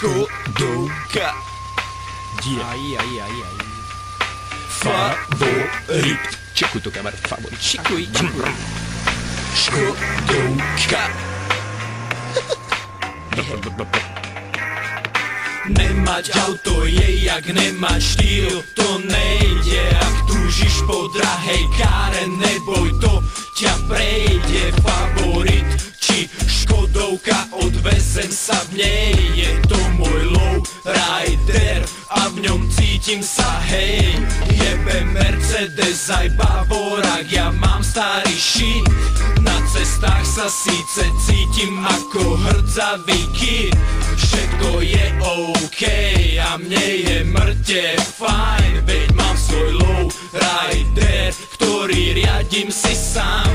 Škodovka. Favorit. Čekuj to, kamarát, favorit. Čekuj. Škodovka. Nemať auto je jak nemať štýl, to nejde. Ak túžiš po drahej káre, neboj, to ťa prejde. Favorit či Škodovka, odvezem sa v nej. Je to môj lowrider a v ňom cítim sa, hej. Jebe Mercedes aj Bavorák, ja mám starý šín. Na cestách sa síce cítim ako hrdzavý kid. Všetko je OK a mne je mŕte fajn, veď mám svoj lowrider, ktorý riadím si sám.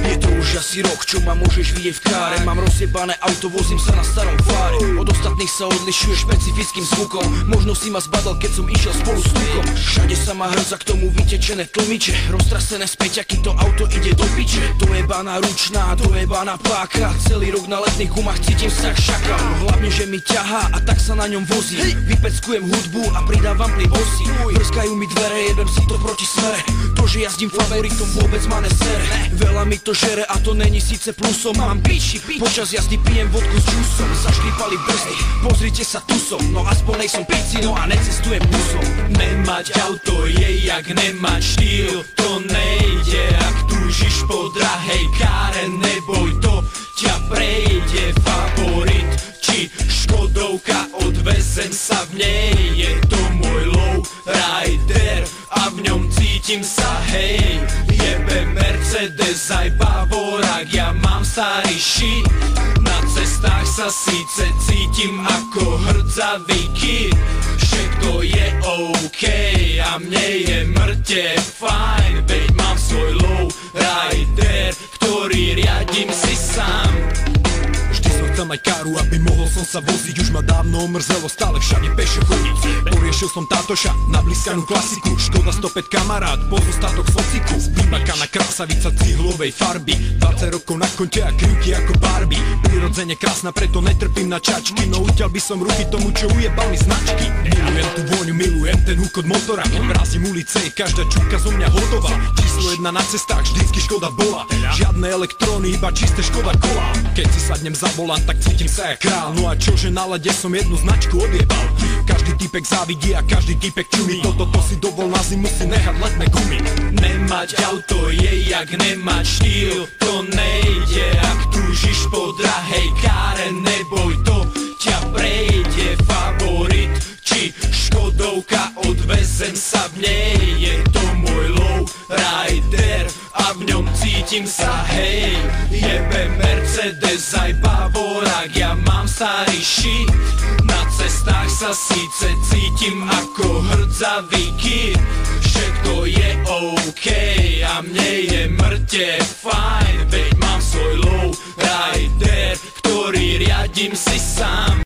Je to už asi rok, čo ma môžeš vidieť v káre. Mám rozjebané auto, vozím sa na starom fáre. Od ostatných sa odlišuje špecifickým zvukom. Možno si ma zbadal, keď som išiel spolu s tukom. Všade sa ma hrza, k tomu vytečené tlmiče. Roztrasené späťaky, to auto ide do piče. Dojebaná ručná, dojebaná páka. Celý rok na letných gumách cítim sa jak šakal. Hlavne, že mi ťahá a tak sa na ňom vozí. Vypeckujem hudbu a pridávam plyn vosí. Prskajú mi dvere, jebem si to proti smere. To, že jazdím favoritom, vôbec ma nesere. Veľa mi to žere a to není síce plusom. Mám piči, počas jazdy pijem vodku s džusom. Zašklípali brzdy, pozrite sa tu som. No aspoň nejsom pici, no a necestujem busom. Nemať auto je jak nemať štýl, to nejde. Ak túžiš po drahej káre, neboj, to ťa prejde. Favorit či Škodovka, odvezem sa v nej. Je to môj lowrider a v ňom cítim sa, hej. Jebe Mercedes aj Bavorák, ja mám starý šín. Na cestách sa síce cítim ako hrdzavý kid. Všetko je OK a mne je mŕte fajn, veď mám svoj lowrider, ktorý riadím si sám. Chcem aj káru, aby mohol som sa voziť. Už ma dávno omrzelo stále všade pešo chodiť. Poriešil som tátoša na blízkanú klasiku. Škoda 105 kamarát, pozostatok fociku. Vymakaná krásavica cihlovej farby, 20 rokov na konte a krivky ako Barbie. Prirodzene krásna, preto netrpím na čačky. No utiaľ by som ruky tomu, čo ujebal mi značky. Milujem tú vôňu, milujem ten húkot motora. Keď mrazím ulice, je každá čúka zo mňa hotová. Číslo 1 na cestách, vždycky Škoda bola. Žiadne elektróny, iba čisté Škoda kola. Keď si sadnem za volant, tak cítim sa jak král. No a čože na lade som jednu značku odjebal. Každý typek závidí a každý typek čumí. Toto si dovol na zimu si nechať letné gumy. Nemať auto je jak nemať štýl, to nejde. Ak túžiš po drahej káre, neboj, to ťa prejde. Favorit či Škodovka, odvezem sa v nej. Je to môj lowrider a v ňom cítim sa, hej. Jebe Mercedes aj Bavorák, ja mám starý šín. Na cestách sa síce cítim ako hrdzavý kid. Všetko je OK a mne je mŕte fajn, veď mám svoj lowrider, ktorý riadím si sám.